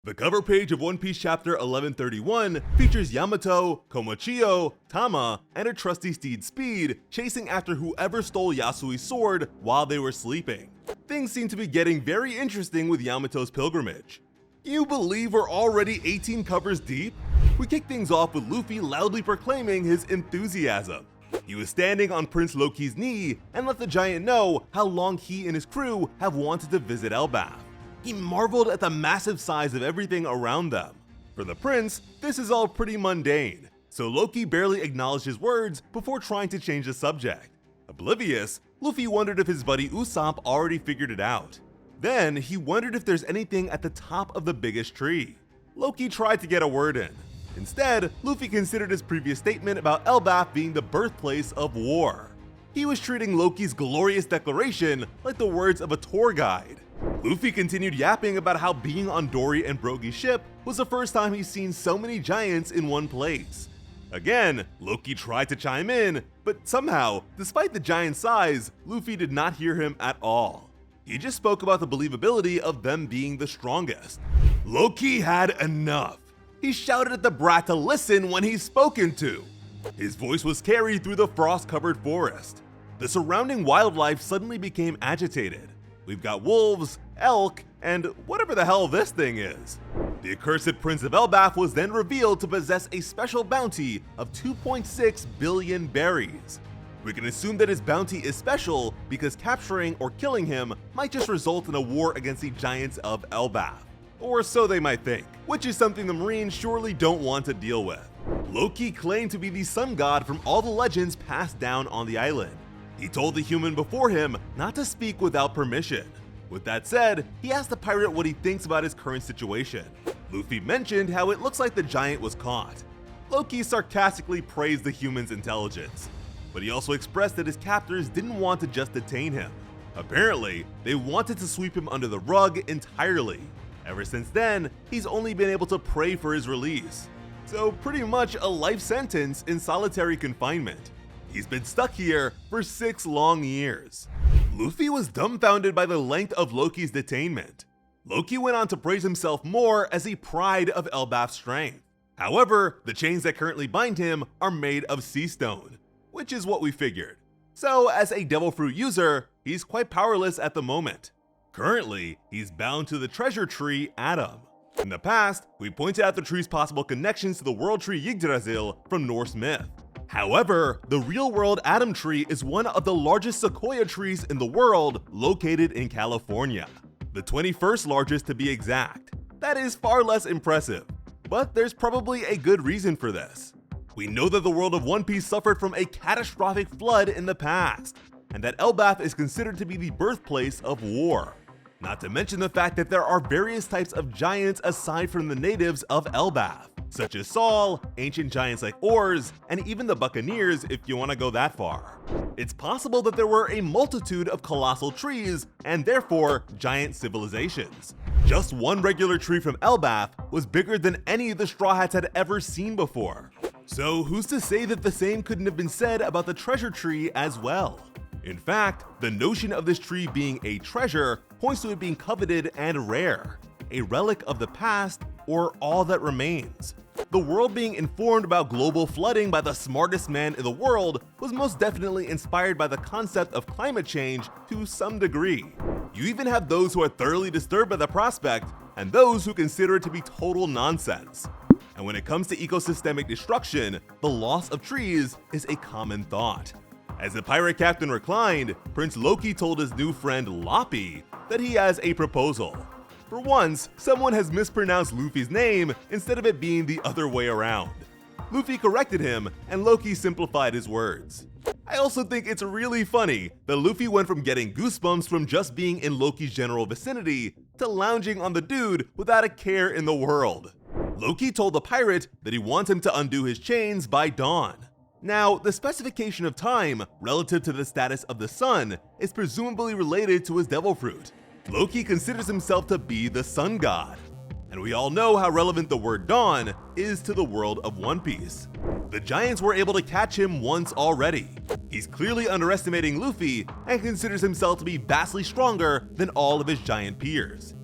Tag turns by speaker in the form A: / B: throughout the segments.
A: The cover page of One Piece chapter 1131 features Yamato, Komochio, Tama, and her trusty steed Speed chasing after whoever stole Yasui's sword while they were sleeping. Things seem to be getting very interesting with Yamato's pilgrimage. Can you believe we're already 18 covers deep? We kick things off with Luffy loudly proclaiming his enthusiasm. He was standing on Prince Loki's knee and let the giant know how long he and his crew have wanted to visit Elbaf. He marveled at the massive size of everything around them. For the prince, this is all pretty mundane, so Loki barely acknowledged his words before trying to change the subject. Oblivious, Luffy wondered if his buddy Usopp already figured it out. Then he wondered if there's anything at the top of the biggest tree. Loki tried to get a word in. Instead, Luffy considered his previous statement about Elbaf being the birthplace of war. He was treating Loki's glorious declaration like the words of a tour guide. Luffy continued yapping about how being on Dory and Brogy's ship was the first time he's seen so many giants in one place. Again, Loki tried to chime in, but somehow, despite the giant size, Luffy did not hear him at all. He just spoke about the believability of them being the strongest. Loki had enough. He shouted at the brat to listen when he's spoken to. His voice was carried through the frost-covered forest. The surrounding wildlife suddenly became agitated. We've got wolves, elk, and whatever the hell this thing is. The accursed Prince of Elbaf was then revealed to possess a special bounty of 2.6 billion berries. We can assume that his bounty is special because capturing or killing him might just result in a war against the giants of Elbaf. Or so they might think, which is something the Marines surely don't want to deal with. Loki claimed to be the sun god from all the legends passed down on the island. He told the human before him not to speak without permission. With that said, he asked the pirate what he thinks about his current situation. Luffy mentioned how it looks like the giant was caught. Loki sarcastically praised the human's intelligence, but he also expressed that his captors didn't want to just detain him. Apparently, they wanted to sweep him under the rug entirely. Ever since then, he's only been able to pray for his release. So pretty much a life sentence in solitary confinement. He's been stuck here for 6 long years. Luffy was dumbfounded by the length of Loki's detainment. Loki went on to praise himself more as a pride of Elbaf's strength. However, the chains that currently bind him are made of sea stone, which is what we figured. So as a devil fruit user, he's quite powerless at the moment. Currently, he's bound to the treasure tree Adam. In the past, we pointed out the tree's possible connections to the world tree Yggdrasil from Norse myth. However, the real-world Adam tree is one of the largest sequoia trees in the world, located in California. The 21st largest to be exact. That is far less impressive, but there's probably a good reason for this. We know that the world of One Piece suffered from a catastrophic flood in the past, and that Elbaf is considered to be the birthplace of war. Not to mention the fact that there are various types of giants aside from the natives of Elbaf, such as Saul, ancient giants like Oars, and even the Buccaneers if you want to go that far. It's possible that there were a multitude of colossal trees, and therefore giant civilizations. Just one regular tree from Elbaf was bigger than any the Straw Hats had ever seen before. So who's to say that the same couldn't have been said about the treasure tree as well? In fact, the notion of this tree being a treasure points to it being coveted and rare, a relic of the past or all that remains. The world being informed about global flooding by the smartest man in the world was most definitely inspired by the concept of climate change to some degree. You even have those who are thoroughly disturbed by the prospect and those who consider it to be total nonsense. And when it comes to ecosystemic destruction, the loss of trees is a common thought. As the pirate captain reclined, Prince Loki told his new friend Loppy that he has a proposal. For once, someone has mispronounced Luffy's name instead of it being the other way around. Luffy corrected him, and Loki simplified his words. I also think it's really funny that Luffy went from getting goosebumps from just being in Loki's general vicinity to lounging on the dude without a care in the world. Loki told the pirate that he wants him to undo his chains by dawn. Now, the specification of time relative to the status of the sun is presumably related to his devil fruit. Loki considers himself to be the sun god, and we all know how relevant the word dawn is to the world of One Piece. The giants were able to catch him once already. He's clearly underestimating Luffy and considers himself to be vastly stronger than all of his giant peers.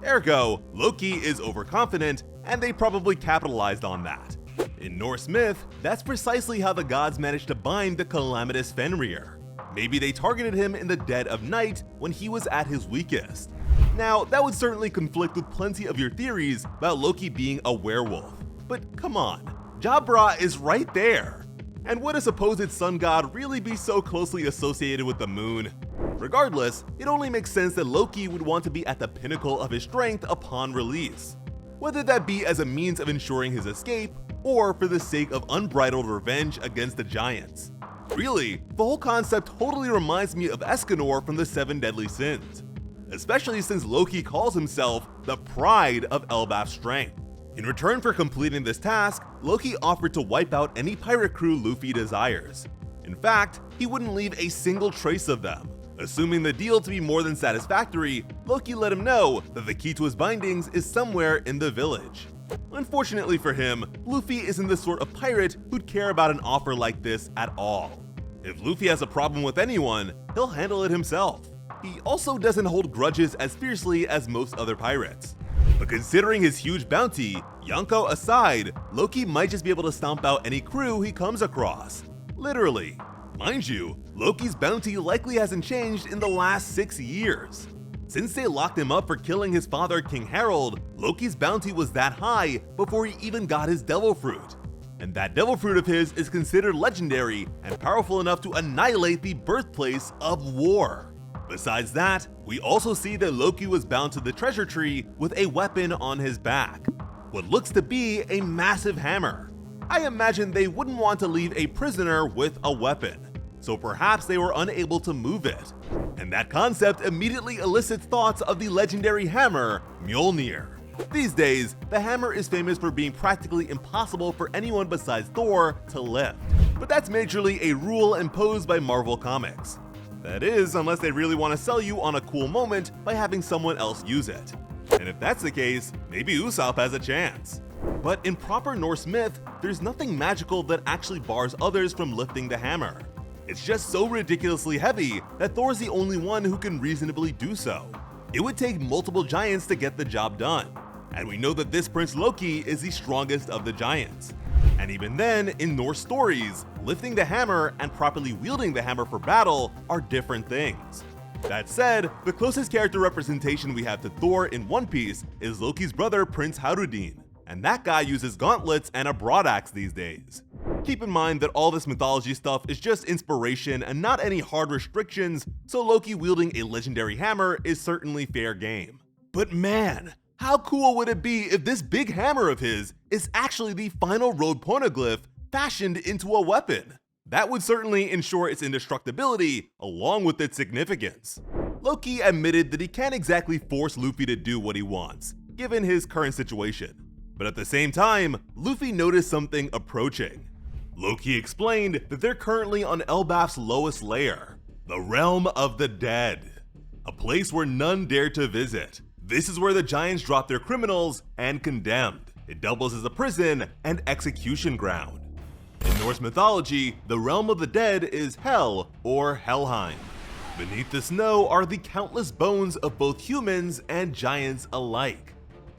A: Ergo, Loki is overconfident, and they probably capitalized on that. In Norse myth, that's precisely how the gods managed to bind the calamitous Fenrir. Maybe they targeted him in the dead of night when he was at his weakest. Now, that would certainly conflict with plenty of your theories about Loki being a werewolf. But come on, Jabra is right there. And would a supposed sun god really be so closely associated with the moon? Regardless, it only makes sense that Loki would want to be at the pinnacle of his strength upon release. Whether that be as a means of ensuring his escape, or for the sake of unbridled revenge against the giants. Really, the whole concept totally reminds me of Escanor from the Seven Deadly Sins, especially since Loki calls himself the pride of Elbaf's strength. In return for completing this task, Loki offered to wipe out any pirate crew Luffy desires. In fact, he wouldn't leave a single trace of them. Assuming the deal to be more than satisfactory, Loki let him know that the key to his bindings is somewhere in the village. Unfortunately for him, Luffy isn't the sort of pirate who'd care about an offer like this at all. If Luffy has a problem with anyone, he'll handle it himself. He also doesn't hold grudges as fiercely as most other pirates. But considering his huge bounty, Yonko aside, Loki might just be able to stomp out any crew he comes across. Literally. Mind you, Loki's bounty likely hasn't changed in the last 6 years. Since they locked him up for killing his father King Harold, Loki's bounty was that high before he even got his devil fruit. And that devil fruit of his is considered legendary and powerful enough to annihilate the birthplace of war. Besides that, we also see that Loki was bound to the treasure tree with a weapon on his back. What looks to be a massive hammer. I imagine they wouldn't want to leave a prisoner with a weapon, so perhaps they were unable to move it. And that concept immediately elicits thoughts of the legendary hammer, Mjolnir. These days, the hammer is famous for being practically impossible for anyone besides Thor to lift. But that's majorly a rule imposed by Marvel Comics. That is, unless they really want to sell you on a cool moment by having someone else use it. And if that's the case, maybe Usopp has a chance. But in proper Norse myth, there's nothing magical that actually bars others from lifting the hammer. It's just so ridiculously heavy that Thor's the only one who can reasonably do so. It would take multiple giants to get the job done, and we know that this Prince Loki is the strongest of the giants. And even then, in Norse stories, lifting the hammer and properly wielding the hammer for battle are different things. That said, the closest character representation we have to Thor in One Piece is Loki's brother Prince Harudin, and that guy uses gauntlets and a broadaxe these days. Keep in mind that all this mythology stuff is just inspiration and not any hard restrictions, so Loki wielding a legendary hammer is certainly fair game. But man, how cool would it be if this big hammer of his is actually the final road poneglyph fashioned into a weapon? That would certainly ensure its indestructibility along with its significance. Loki admitted that he can't exactly force Luffy to do what he wants, given his current situation. But at the same time, Luffy noticed something approaching. Loki explained that they're currently on Elbaf's lowest layer, the realm of the dead, a place where none dare to visit. This is where the giants drop their criminals and condemned. It doubles as a prison and execution ground. In Norse mythology, the realm of the dead is Hel or Helheim. Beneath the snow are the countless bones of both humans and giants alike.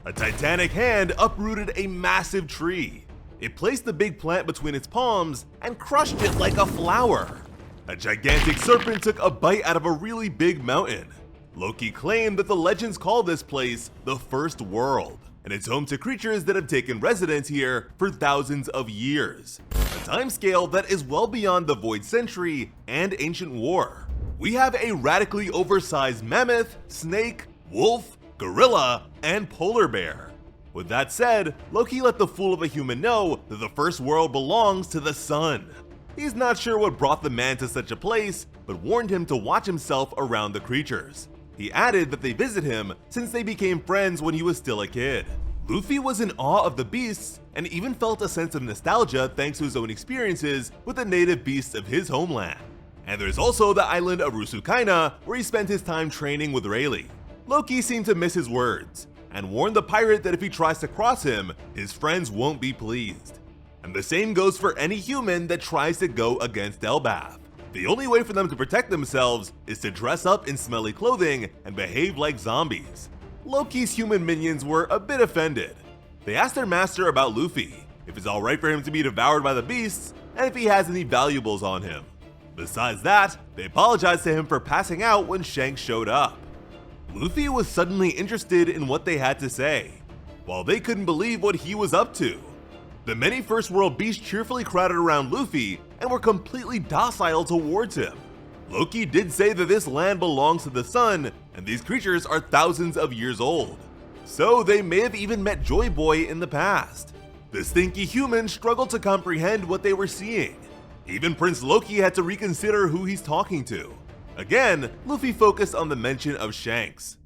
A: A titanic hand uprooted a massive tree. It placed the big plant between its palms and crushed it like a flower. A gigantic serpent took a bite out of a really big mountain. Loki claimed that the legends call this place the First World, and it's home to creatures that have taken residence here for thousands of years, a timescale that is well beyond the Void Century and Ancient War. We have a radically oversized mammoth, snake, wolf, gorilla, and polar bear. With that said, Loki let the fool of a human know that the First World belongs to the sun. He's not sure what brought the man to such a place, but warned him to watch himself around the creatures. He added that they visit him since they became friends when he was still a kid. Luffy was in awe of the beasts and even felt a sense of nostalgia thanks to his own experiences with the native beasts of his homeland. And there's also the island of Rusukaina, where he spent his time training with Rayleigh. Loki seemed to miss his words, and warned the pirate that if he tries to cross him, his friends won't be pleased. And the same goes for any human that tries to go against Elbaf. The only way for them to protect themselves is to dress up in smelly clothing and behave like zombies. Loki's human minions were a bit offended. They asked their master about Luffy, if it's alright for him to be devoured by the beasts, and if he has any valuables on him. Besides that, they apologized to him for passing out when Shanks showed up. Luffy was suddenly interested in what they had to say, while they couldn't believe what he was up to. The many First World beasts cheerfully crowded around Luffy and were completely docile towards him. Loki did say that this land belongs to the sun, and these creatures are thousands of years old. So they may have even met Joy Boy in the past. The stinky humans struggled to comprehend what they were seeing. Even Prince Loki had to reconsider who he's talking to. Again, Luffy focused on the mention of Shanks.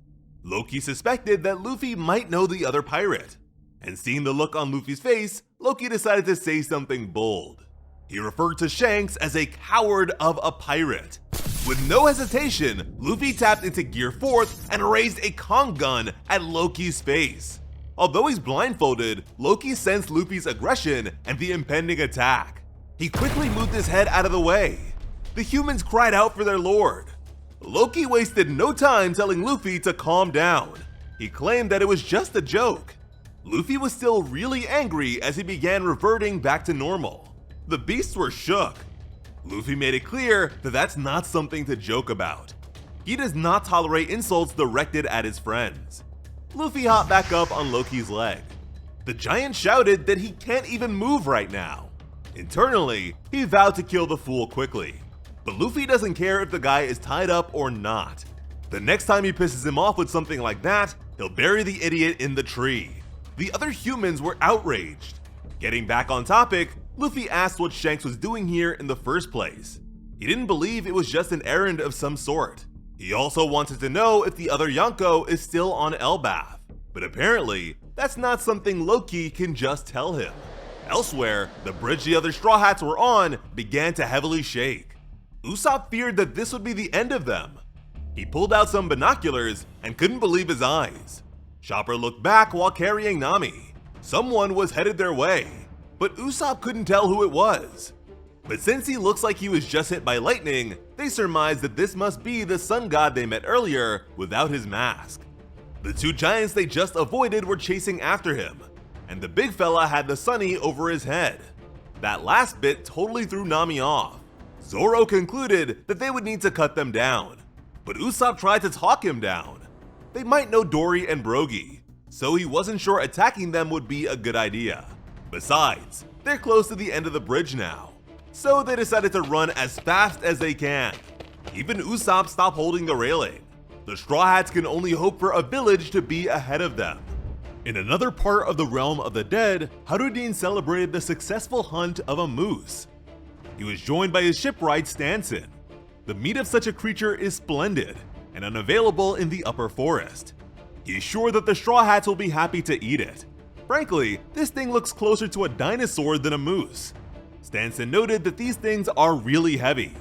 A: Loki suspected that Luffy might know the other pirate, and seeing the look on Luffy's face, Loki decided to say something bold. He referred to Shanks as a coward of a pirate. With no hesitation, Luffy tapped into Gear 4th and raised a Kong gun at Loki's face. Although he's blindfolded, Loki sensed Luffy's aggression and the impending attack. He quickly moved his head out of the way. The humans cried out for their lord. Loki wasted no time telling Luffy to calm down. He claimed that it was just a joke. Luffy was still really angry as he began reverting back to normal. The beasts were shook. Luffy made it clear that that's not something to joke about. He does not tolerate insults directed at his friends. Luffy hopped back up on Loki's leg. The giant shouted that he can't even move right now. Internally, he vowed to kill the fool quickly. But Luffy doesn't care if the guy is tied up or not. The next time he pisses him off with something like that, he'll bury the idiot in the tree. The other humans were outraged. Getting back on topic, Luffy asked what Shanks was doing here in the first place. He didn't believe it was just an errand of some sort. He also wanted to know if the other Yonko is still on Elbaf, but apparently, that's not something Loki can just tell him. Elsewhere, the bridge the other Straw Hats were on began to heavily shake. Usopp feared that this would be the end of them. He pulled out some binoculars and couldn't believe his eyes. Chopper looked back while carrying Nami. Someone was headed their way, but Usopp couldn't tell who it was. But since he looks like he was just hit by lightning, they surmised that this must be the sun god they met earlier without his mask. The two giants they just avoided were chasing after him, and the big fella had the sunny over his head. That last bit totally threw Nami off. Zoro concluded that they would need to cut them down, but Usopp tried to talk him down. They might know Dory and Brogy, so he wasn't sure attacking them would be a good idea. Besides, they're close to the end of the bridge now, so they decided to run as fast as they can. Even Usopp stopped holding the railing. The Straw Hats can only hope for a village to be ahead of them. In another part of the realm of the dead, Harudin celebrated the successful hunt of a moose. He was joined by his shipwright Stanson. The meat of such a creature is splendid and unavailable in the upper forest. He's sure that the Straw Hats will be happy to eat it. Frankly, this thing looks closer to a dinosaur than a moose. Stanson noted that these things are really heavy.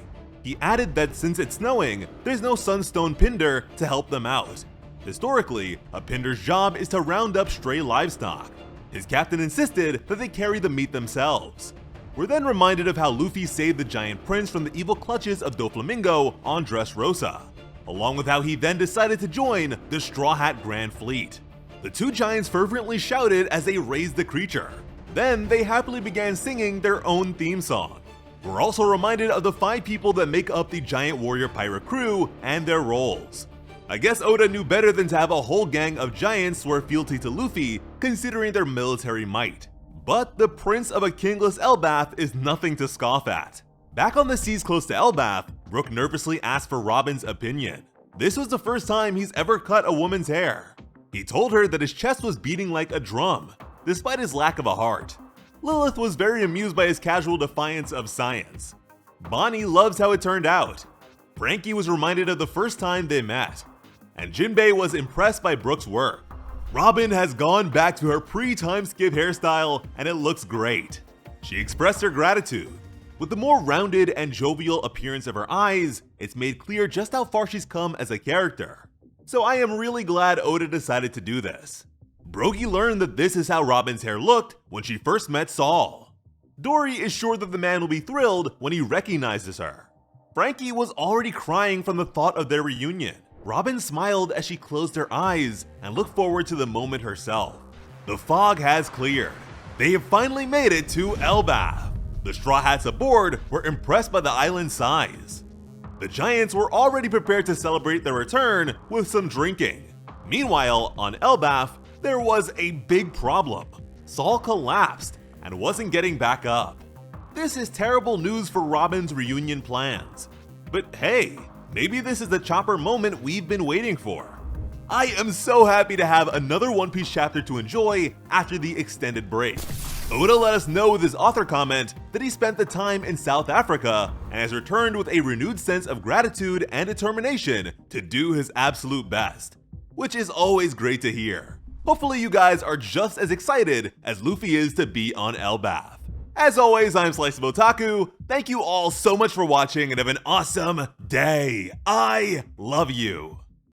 A: He added that since it's snowing, there's no sunstone Pinder to help them out. Historically, a Pinder's job is to round up stray livestock. His captain insisted that they carry the meat themselves. We're then reminded of how Luffy saved the giant prince from the evil clutches of Doflamingo on Dressrosa, along with how he then decided to join the Straw Hat Grand Fleet. The two giants fervently shouted as they raised the creature. Then they happily began singing their own theme song. We're also reminded of the 5 people that make up the giant warrior pirate crew and their roles. I guess Oda knew better than to have a whole gang of giants swear fealty to Luffy, considering their military might. But the prince of a kingless Elbaf is nothing to scoff at. Back on the seas close to Elbaf, Brook nervously asked for Robin's opinion. This was the first time he's ever cut a woman's hair. He told her that his chest was beating like a drum, despite his lack of a heart. Lilith was very amused by his casual defiance of science. Bonnie loves how it turned out. Frankie was reminded of the first time they met. And Jinbei was impressed by Brook's work. Robin has gone back to her pre-time skip hairstyle and it looks great. She expressed her gratitude. With the more rounded and jovial appearance of her eyes, it's made clear just how far she's come as a character. So I am really glad Oda decided to do this. Brogy learned that this is how Robin's hair looked when she first met Saul. Dory is sure that the man will be thrilled when he recognizes her. Frankie was already crying from the thought of their reunion. Robin smiled as she closed her eyes and looked forward to the moment herself. The fog has cleared. They have finally made it to Elbaf. The Straw Hats aboard were impressed by the island's size. The Giants were already prepared to celebrate their return with some drinking. Meanwhile, on Elbaf, there was a big problem. Saul collapsed and wasn't getting back up. This is terrible news for Robin's reunion plans. But hey, maybe this is the Chopper moment we've been waiting for. I am so happy to have another One Piece chapter to enjoy after the extended break. Oda let us know with his author comment that he spent the time in South Africa and has returned with a renewed sense of gratitude and determination to do his absolute best, which is always great to hear. Hopefully you guys are just as excited as Luffy is to be on Elbaf. As always, I'm Slice of Otaku. Thank you all so much for watching and have an awesome day. I love you.